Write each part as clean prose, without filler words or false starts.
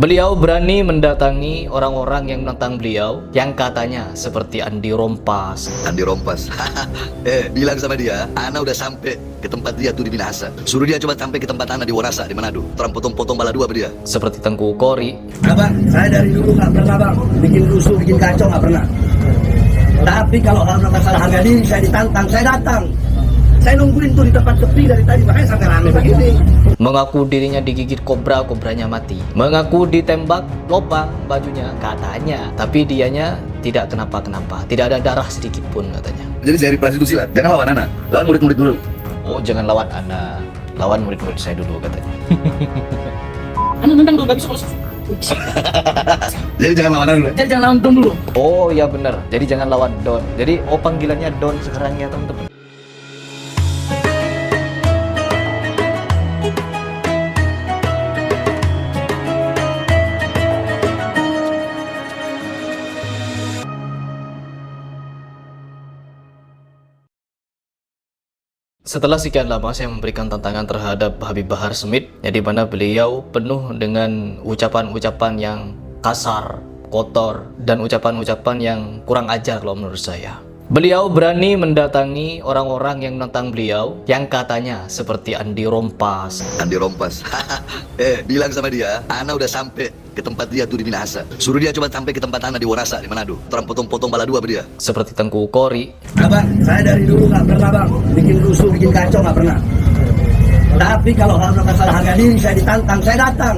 Beliau berani mendatangi orang-orang yang menentang beliau yang katanya seperti Andi Rompas. Andi Rompas. Bilang sama dia, Ana udah sampai ke tempat dia tuh di Minahasa. Suruh dia coba sampai ke tempat Ana di Wanasa, di Manado. Terang potong-potong bala dua dia. Seperti Tengku Kori. Abang, saya dari dulu nggak pernah bang bikin rusuh, bikin kacau, nggak pernah. Tapi kalau masalah harga diri saya ditantang, saya datang. Saya nungguin tuh di tempat sepi dari tadi, makanya sampai rame begini. Mengaku dirinya digigit kobra, kobranya mati. Mengaku ditembak, lobang bajunya katanya. Tapi dianya tidak kenapa-kenapa. Tidak ada darah sedikit pun katanya. Jadi dari Pras itu silat, jangan lawan Ana. Lawan murid-murid dulu. Oh, jangan lawan Ana. Lawan murid-murid saya dulu katanya. Ana nendang dulu, gak bisa masuk. Jadi jangan lawan Ana dulu. Jadi jangan lawan Don dulu. Oh ya benar. Jadi jangan lawan Don. Jadi panggilannya Don sekarang ya teman-teman. Setelah sekian lama saya memberikan tantangan terhadap Habib Bahar Smith, yang dimana beliau penuh dengan ucapan-ucapan yang kasar, kotor, dan ucapan-ucapan yang kurang ajar kalau menurut saya. Beliau berani mendatangi orang-orang yang menentang beliau yang katanya seperti Andi Rompas. Andi Rompas. Bilang sama dia, Ana udah sampai ke tempat dia tuh di Minahasa. Suruh dia coba sampai ke tempat Ana di Wanasa, di Manado. Terang potong-potong bala dua dia. Seperti Tengku Kori. Abang, saya dari dulu nggak pernah bang bikin rusuh, bikin kacau, nggak pernah. Tapi kalau masalah harga diri saya ditantang, saya datang.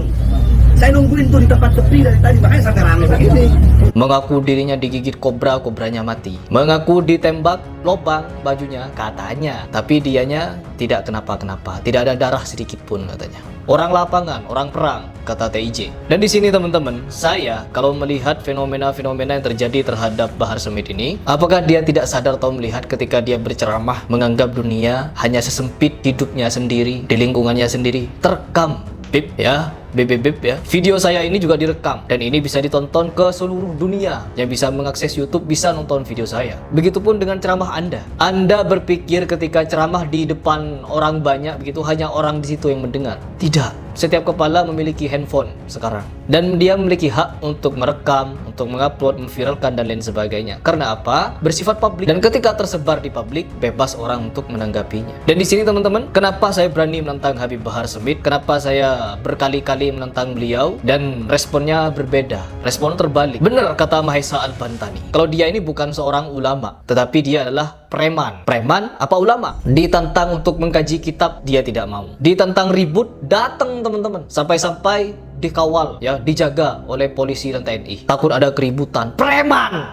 Saya nungguin tuh di tempat sepi dari tadi, makanya sampai rame begini. Mengaku dirinya digigit kobra, kobranya mati. Mengaku ditembak, lobang bajunya katanya. Tapi dianya tidak kenapa-kenapa. Tidak ada darah sedikit pun katanya. Orang lapangan, orang perang, kata TIJ. Dan di sini teman-teman, saya kalau melihat fenomena-fenomena yang terjadi terhadap Bahar Smith ini, apakah dia tidak sadar atau melihat ketika dia berceramah menganggap dunia hanya sesempit hidupnya sendiri, di lingkungannya sendiri, terekam. Bib ya, bib ya. Video saya ini juga direkam dan ini bisa ditonton ke seluruh dunia. Yang bisa mengakses YouTube bisa nonton video saya. Begitupun dengan ceramah Anda. Anda berpikir ketika ceramah di depan orang banyak begitu hanya orang di situ yang mendengar. Tidak. Setiap kepala memiliki handphone sekarang dan dia memiliki hak untuk merekam, untuk mengupload, memviralkan dan lain sebagainya. Karena apa? Bersifat publik dan ketika tersebar di publik bebas orang untuk menanggapinya. Dan di sini teman-teman, kenapa saya berani menentang Habib Bahar Smith? Kenapa saya berkali-kali menentang beliau dan responnya berbeda, respon terbalik. Benar kata Mahesa Al-Bantani, kalau dia ini bukan seorang ulama, tetapi dia adalah preman. Preman apa ulama? Ditantang untuk mengkaji kitab, dia tidak mau. Ditantang ribut, datang teman-teman. Sampai-sampai dikawal, ya, dijaga oleh polisi dan TNI. Takut ada keributan. Preman!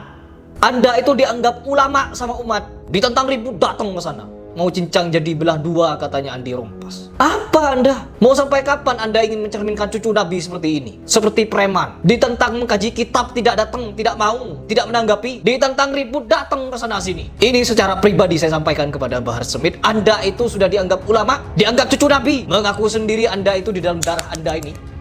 Anda itu dianggap ulama sama umat. Ditantang ribut, datang ke sana. Mau cincang jadi belah dua katanya Andi Rompas. Apa Anda? Mau sampai kapan Anda ingin mencerminkan cucu Nabi seperti ini? Seperti preman. Ditentang mengkaji kitab tidak datang, tidak mau, tidak menanggapi. Ditentang ribut datang ke sana sini. Ini secara pribadi saya sampaikan kepada Bahar Smith. Anda itu sudah dianggap ulama, dianggap cucu Nabi. Mengaku sendiri Anda itu di dalam darah Anda ini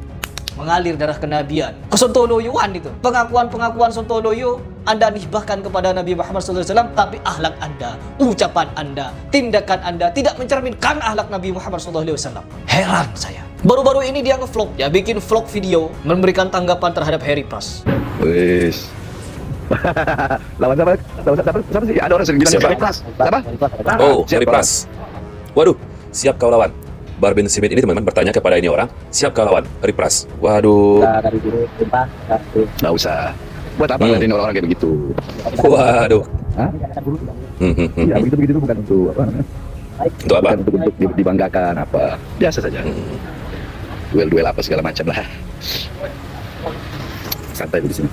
mengalir darah kenabian. Kesontoloyoan itu. Pengakuan-pengakuan sontoloyo Anda nisbahkan kepada Nabi Muhammad SAW, tapi akhlak Anda, ucapan Anda, tindakan Anda tidak mencerminkan akhlak Nabi Muhammad SAW. Heran saya. Baru-baru ini dia nge-vlog, ya, bikin vlog video memberikan tanggapan terhadap Harry Pras. Wis. Lawan siapa? Siapa sih? Ada orang sering bilang Harry Pras. Siapa? Oh, Harry Pras. Waduh, siap kau lawan. Bahar bin Smith ini teman-teman bertanya kepada ini orang, siap kau lawan Harry Pras. Waduh. Dari dulu, Nggak usah. Buat apa ngadain orang-orang kayak begitu? Waduh. Hah? Ya begitu-begitu bukan untuk apa namanya? Untuk apa? Bukan untuk dibanggakan apa. Biasa saja. Duel-duel apa segala macam lah. Santai di sini.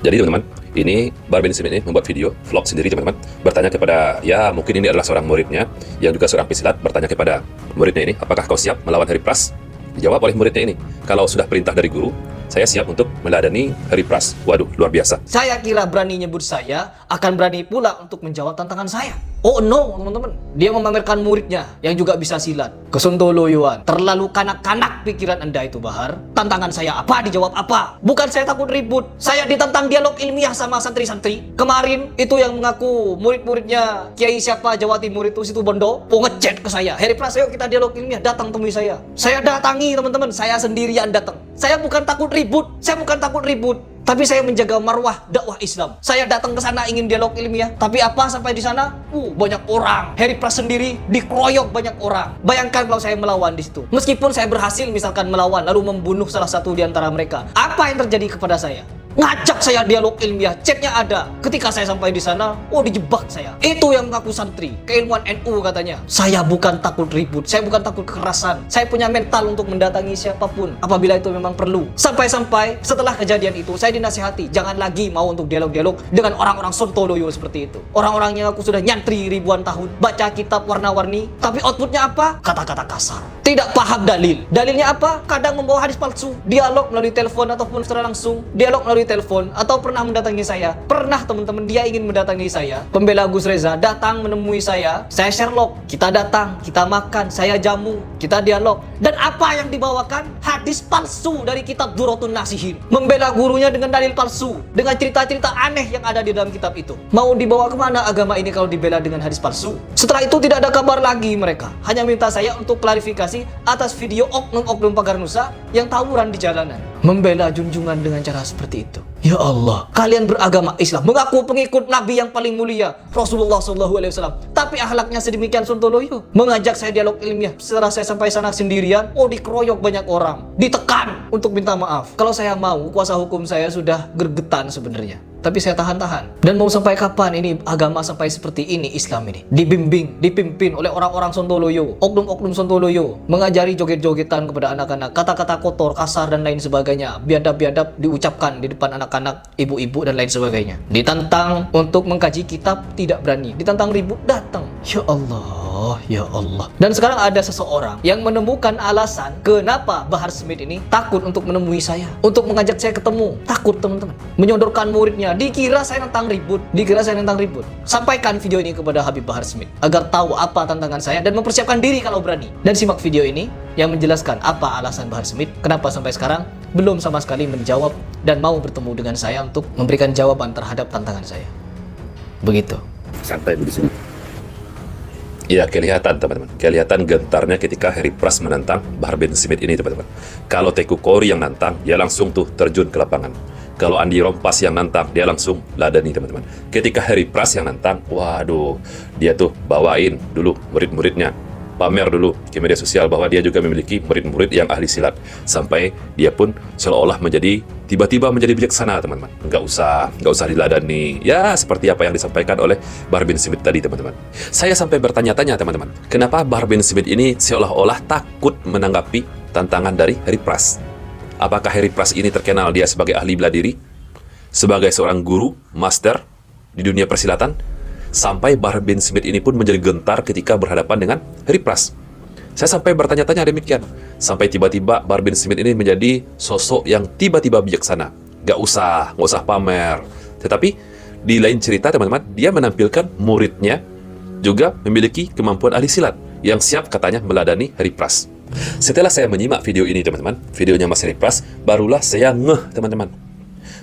Jadi teman-teman, ini Bahar bin Smith ini membuat video vlog sendiri teman-teman, bertanya kepada, ya mungkin ini adalah seorang muridnya yang juga seorang pesilat, bertanya kepada muridnya ini, apakah kau siap melawan Harry Pras? Dijawab oleh muridnya ini, kalau sudah perintah dari guru, saya siap untuk meladani Harry Pras. Waduh, luar biasa. Saya kira berani nyebut saya, akan berani pula untuk menjawab tantangan saya. Oh no, teman-teman. Dia memamerkan muridnya yang juga bisa silat. Kesontoloyoan. Terlalu kanak-kanak pikiran Anda itu, Bahar. Tantangan saya apa? Dijawab apa? Bukan saya takut ribut. Saya ditantang dialog ilmiah sama santri-santri. Kemarin itu yang mengaku murid-muridnya Kiai siapa Jawa Timur itu situ Bondo. Oh, ngechat ke saya. Heri Pras, ayo kita dialog ilmiah. Datang temui saya. Saya datangi, teman-teman. Saya sendirian datang. Saya bukan takut ribut. Saya bukan takut ribut. Tapi saya menjaga marwah dakwah Islam. Saya datang ke sana ingin dialog ilmiah. Tapi apa sampai di sana? Banyak orang. Heri Pras sendiri dikeroyok banyak orang. Bayangkan kalau saya melawan di situ. Meskipun saya berhasil misalkan melawan lalu membunuh salah satu di antara mereka. Apa yang terjadi kepada saya? Ngajak saya dialog ilmiah, chatnya ada. Ketika saya sampai di sana, dijebak saya. Itu yang mengaku santri, keilmuan NU katanya. Saya bukan takut ribut, saya bukan takut kekerasan. Saya punya mental untuk mendatangi siapapun apabila itu memang perlu. Sampai-sampai setelah kejadian itu, saya dinasihati, jangan lagi mau untuk dialog-dialog dengan orang-orang sontoloyo seperti itu. Orang-orang yang aku sudah nyantri ribuan tahun, baca kitab warna-warni, tapi outputnya apa? Kata-kata kasar. Tidak paham dalil. Dalilnya apa? Kadang membawa hadis palsu. Dialog melalui telepon ataupun secara langsung. Dialog melalui telepon atau pernah mendatangi saya. Pernah teman-teman dia ingin mendatangi saya. Pembela Gus Reza datang menemui saya. Saya Sherlock. Kita datang, kita makan, saya jamu, kita dialog. Dan apa yang dibawakan? Hadis palsu dari kitab Durratun Nasihin. Membela gurunya dengan dalil palsu, dengan cerita-cerita aneh yang ada di dalam kitab itu. Mau dibawa kemana agama ini kalau dibela dengan hadis palsu? Setelah itu tidak ada kabar lagi mereka. Hanya minta saya untuk klarifikasi atas video oknum-oknum pagar Nusa yang tawuran di jalanan. Membela junjungan dengan cara seperti itu. Ya Allah, kalian beragama Islam, mengaku pengikut Nabi yang paling mulia, Rasulullah SAW. Tapi akhlaknya sedemikian sontoloyo. Mengajak saya dialog ilmiah, setelah saya sampai sana sendirian, dikeroyok banyak orang, ditekan untuk minta maaf. Kalau saya mau, kuasa hukum saya sudah gergetan sebenarnya. Tapi saya tahan-tahan. Dan mau sampai kapan ini agama sampai seperti ini Islam ini? Dibimbing, dipimpin oleh orang-orang sontoloyo, oknum-oknum sontoloyo, mengajari joget-jogetan kepada anak-anak, kata-kata kotor, kasar dan lain sebagainya, biadab-biadab diucapkan di depan anak-anak, ibu-ibu dan lain sebagainya. Ditantang untuk mengkaji kitab, tidak berani. Ditantang ribut, datang. Ya Allah, ya Allah. Dan sekarang ada seseorang yang menemukan alasan kenapa Bahar Smith ini takut untuk menemui saya, untuk mengajak saya ketemu. Takut teman-teman. Menyodorkan muridnya. Dikira saya nentang ribut. Sampaikan video ini kepada Habib Bahar Smith agar tahu apa tantangan saya dan mempersiapkan diri kalau berani. Dan simak video ini yang menjelaskan apa alasan Bahar Smith kenapa sampai sekarang belum sama sekali menjawab dan mau bertemu dengan saya untuk memberikan jawaban terhadap tantangan saya. Begitu. Santai di sini. Ya, kelihatan teman-teman. Kelihatan gentarnya ketika Heri Pras menantang Bahar bin Smith ini teman-teman. Kalau Teku Kori yang nantang, dia langsung tuh terjun ke lapangan. Kalau Andi Rompas yang nantang, dia langsung ladani teman-teman. Ketika Heri Pras yang nantang, waduh, dia tuh bawain dulu murid-muridnya. Pamer dulu ke media sosial bahwa dia juga memiliki murid-murid yang ahli silat. Sampai dia pun seolah-olah tiba-tiba menjadi bijaksana teman-teman. Nggak usah diladani. Ya, seperti apa yang disampaikan oleh Bahar bin Smith tadi teman-teman. Saya sampai bertanya-tanya teman-teman, kenapa Bahar bin Smith ini seolah-olah takut menanggapi tantangan dari Heri Pras? Apakah Heri Pras ini terkenal dia sebagai ahli bela diri? Sebagai seorang guru, master di dunia persilatan? Sampai Bahar bin Smith ini pun menjadi gentar ketika berhadapan dengan Heri Pras. Saya sampai bertanya-tanya demikian. Sampai tiba-tiba Bahar bin Smith ini menjadi sosok yang tiba-tiba bijaksana. Nggak usah pamer. Tetapi di lain cerita teman-teman, dia menampilkan muridnya juga memiliki kemampuan ahli silat yang siap katanya meladani Heri Pras. Setelah saya menyimak video ini teman-teman, videonya Mas Heri Pras, barulah saya ngeh teman-teman.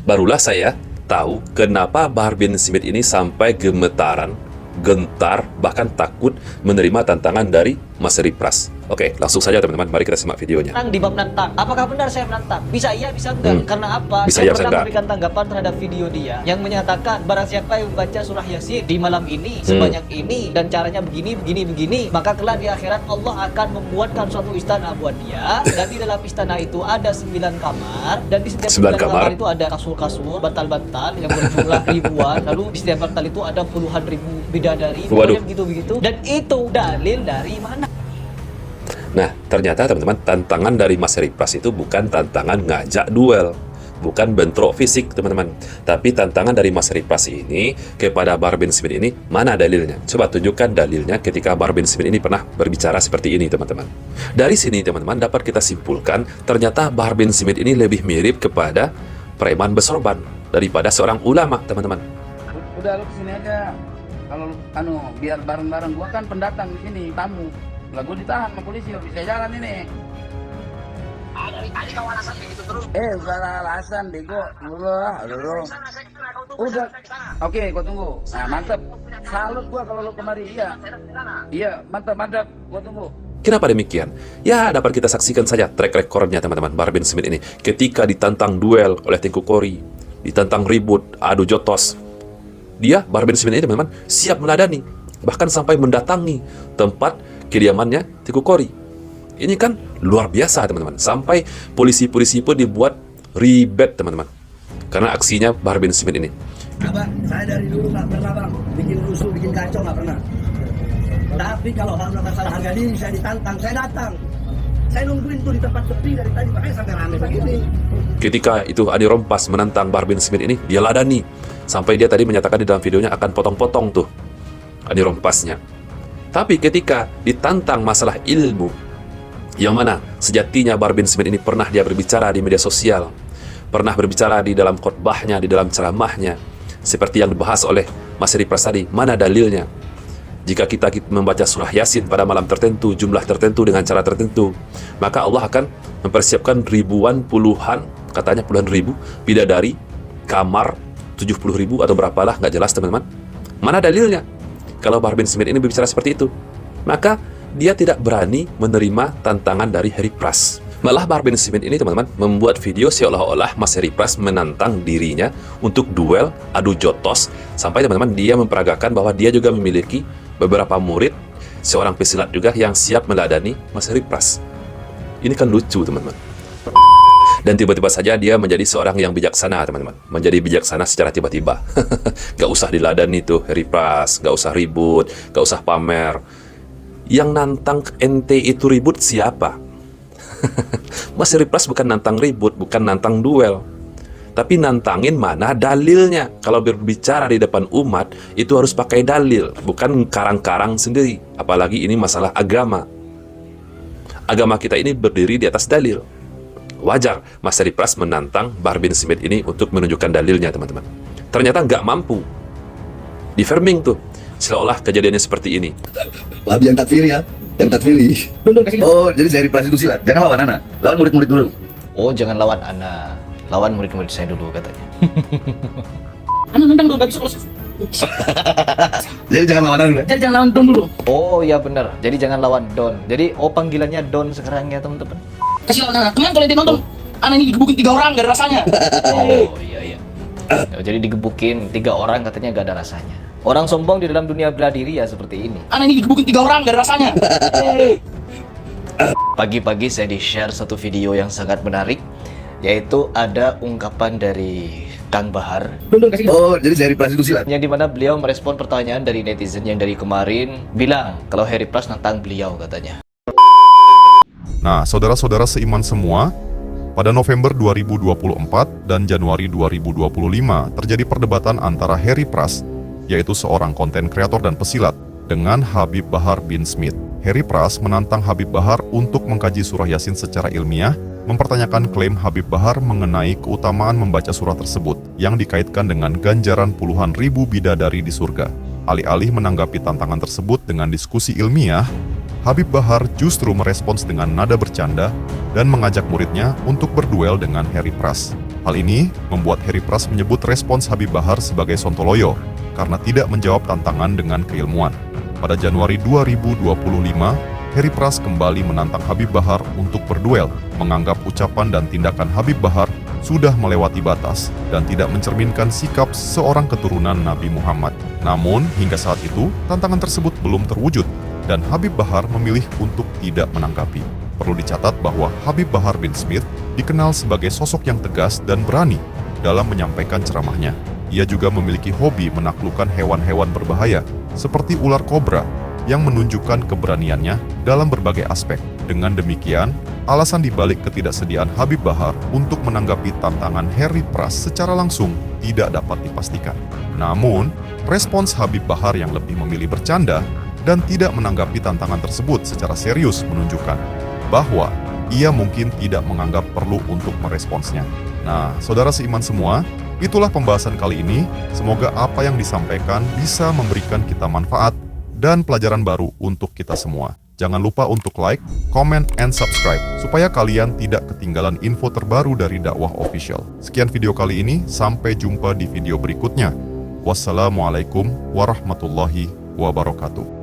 Barulah saya tahu kenapa Bahar bin Smith ini sampai gemetaran, gentar, bahkan takut menerima tantangan dari Mas Heri Pras. Oke, langsung saja teman-teman, mari kita simak videonya. Di bab nantang, apakah benar saya menantang? Bisa iya, bisa enggak. Karena apa? Bisa saya iya, bisa pernah enggak. memberikan tanggapan terhadap video dia yang menyatakan barang siapa yang membaca surah Yasin di malam ini sebanyak ini dan caranya begini, maka kelak di akhirat Allah akan membuatkan suatu istana buat dia, dan di dalam istana itu ada 9 kamar, dan di setiap 9 kamar itu ada kasur-kasur, bantal-bantal yang berjumlah ribuan, lalu di setiap bantal itu ada puluhan ribu bidadari, Waduh. begitu. Dan itu dalil dari mana? Nah, ternyata teman-teman, tantangan dari Mas Heri Pras itu bukan tantangan ngajak duel, bukan bentrok fisik teman-teman, tapi tantangan dari Mas Heri Pras ini kepada Bahar bin Smith ini, mana dalilnya? Coba tunjukkan dalilnya ketika Bahar bin Smith ini pernah berbicara seperti ini teman-teman. Dari sini teman-teman dapat kita simpulkan, ternyata Bahar bin Smith ini lebih mirip kepada preman bersorban daripada seorang ulama teman-teman. Udah lu kesini aja. kalau biar bareng-bareng gua kan pendatang di sini, tamu. Lah gua ditahan sama polisi, nggak bisa jalan ini. Dari tadi kau alasan begitu terus. Bukan alasan bego. Dulu. Udah. Oke, gua tunggu. Nah, mantap. Salut gua kalau lu kemari. Iya, mantap. Gua tunggu. Kenapa demikian? Ya, dapat kita saksikan saja track recordnya teman-teman Bahar bin Smith ini. Ketika ditantang duel oleh Tengku Kori, ditantang ribut, adu jotos, dia, Bahar bin Smith ini teman-teman, siap meladani. Bahkan sampai mendatangi tempat kediamannya Tengku Kori. Ini kan luar biasa teman-teman. Sampai polisi-polisi pun dibuat ribet teman-teman. Karena aksinya Bahar bin Smith ini. Abang, saya dari dulu nggak pernah bang bikin rusuh, bikin kacau nggak pernah. Tapi kalau hal masalah harga diri saya ditantang, saya datang. Saya nungguin tuh di tempat sepi dari tadi, makanya sampai rame begini. Ketika itu Adi Rompas menantang Bahar bin Smith ini, dia ladani. Sampai dia tadi menyatakan di dalam videonya akan potong-potong tuh Adi Rompasnya. Tapi ketika ditantang masalah ilmu, yang mana sejatinya Bahar bin Smith ini pernah dia berbicara di media sosial, pernah berbicara di dalam khotbahnya, di dalam ceramahnya, seperti yang dibahas oleh Mas Heri Pras tadi, mana dalilnya? Jika kita membaca surah Yasin pada malam tertentu, jumlah tertentu dengan cara tertentu, maka Allah akan mempersiapkan ribuan, puluhan, katanya puluhan ribu bidadari, kamar 70.000 atau berapalah, nggak jelas teman-teman. Mana dalilnya? Kalau Bahar bin Smith ini berbicara seperti itu, maka dia tidak berani menerima tantangan dari Heri Pras. Malah Bahar bin Smith ini teman-teman membuat video seolah-olah Mas Heri Pras menantang dirinya untuk duel, adu jotos, sampai teman-teman dia memperagakan bahwa dia juga memiliki beberapa murid, seorang pesilat juga yang siap meladani Mas Heri Pras. Ini kan lucu teman-teman. Dan tiba-tiba saja dia menjadi seorang yang bijaksana teman-teman. Menjadi bijaksana secara tiba-tiba. Gak usah diladani tuh Heri Pras, gak usah ribut, gak usah pamer. Yang nantang ente itu ribut siapa? Mas Heri Pras bukan nantang ribut, bukan nantang duel, tapi nantangin mana dalilnya. Kalau berbicara di depan umat, itu harus pakai dalil, bukan karang-karang sendiri. Apalagi ini masalah agama. Agama kita ini berdiri di atas dalil. Wajar Mas Heri Pras menantang Bahar bin Smith ini untuk menunjukkan dalilnya teman-teman. Ternyata nggak mampu. Di framing tuh, seolah kejadiannya seperti ini. Wahabi yang takfiri ya, yang takfiri. Oh, jadi dari Pras itu silat. Jangan lawan anak, lawan murid-murid dulu. Oh, jangan lawan Ana, lawan murid-murid saya dulu katanya. Ana nendang dulu, gak bisa proses. Jadi jangan lawan anak. Jadi jangan lawan Don dulu. Oh ya benar, jadi jangan lawan Don. Jadi panggilannya Don sekarang ya teman-teman. Kasih lawan Ana. Kemarin kalau dia nonton, Ana ini digebukin 3 orang, gak ada rasanya. Oh iya. Jadi digebukin 3 orang katanya gak ada rasanya. Orang sombong di dalam dunia bela diri ya seperti ini. Ana ini digebukin 3 orang, gak ada rasanya. Pagi-pagi saya di-share satu video yang sangat menarik, yaitu ada ungkapan dari Kang Bahar, Oh, jadi dari Pras itu silat. yang dimana beliau merespon pertanyaan dari netizen yang dari kemarin bilang kalau Heri Pras nantang beliau katanya. Nah, saudara-saudara seiman semua, pada November 2024 dan Januari 2025 terjadi perdebatan antara Heri Pras, yaitu seorang konten kreator dan pesilat, dengan Habib Bahar bin Smith. Heri Pras menantang Habib Bahar untuk mengkaji surah Yasin secara ilmiah, mempertanyakan klaim Habib Bahar mengenai keutamaan membaca surah tersebut yang dikaitkan dengan ganjaran puluhan ribu bidadari di surga. Alih-alih menanggapi tantangan tersebut dengan diskusi ilmiah, Habib Bahar justru merespons dengan nada bercanda dan mengajak muridnya untuk berduel dengan Heri Pras. Hal ini membuat Heri Pras menyebut respons Habib Bahar sebagai sontoloyo karena tidak menjawab tantangan dengan keilmuan. Pada Januari 2025, Heri Pras kembali menantang Habib Bahar untuk berduel, menganggap ucapan dan tindakan Habib Bahar sudah melewati batas dan tidak mencerminkan sikap seorang keturunan Nabi Muhammad. Namun, hingga saat itu, tantangan tersebut belum terwujud dan Habib Bahar memilih untuk tidak menanggapi. Perlu dicatat bahwa Habib Bahar bin Smith dikenal sebagai sosok yang tegas dan berani dalam menyampaikan ceramahnya. Ia juga memiliki hobi menaklukkan hewan-hewan berbahaya seperti ular kobra yang menunjukkan keberaniannya dalam berbagai aspek. Dengan demikian, alasan dibalik ketidaksediaan Habib Bahar untuk menanggapi tantangan Heri Pras secara langsung tidak dapat dipastikan. Namun, respons Habib Bahar yang lebih memilih bercanda dan tidak menanggapi tantangan tersebut secara serius menunjukkan bahwa ia mungkin tidak menganggap perlu untuk meresponsnya. Nah, saudara seiman semua, Itulah pembahasan kali ini. Semoga apa yang disampaikan bisa memberikan kita manfaat dan pelajaran baru untuk kita semua. Jangan lupa untuk like, comment, and subscribe supaya kalian tidak ketinggalan info terbaru dari Dakwah Official. Sekian video kali ini, sampai jumpa di video berikutnya. Wassalamualaikum warahmatullahi wabarakatuh.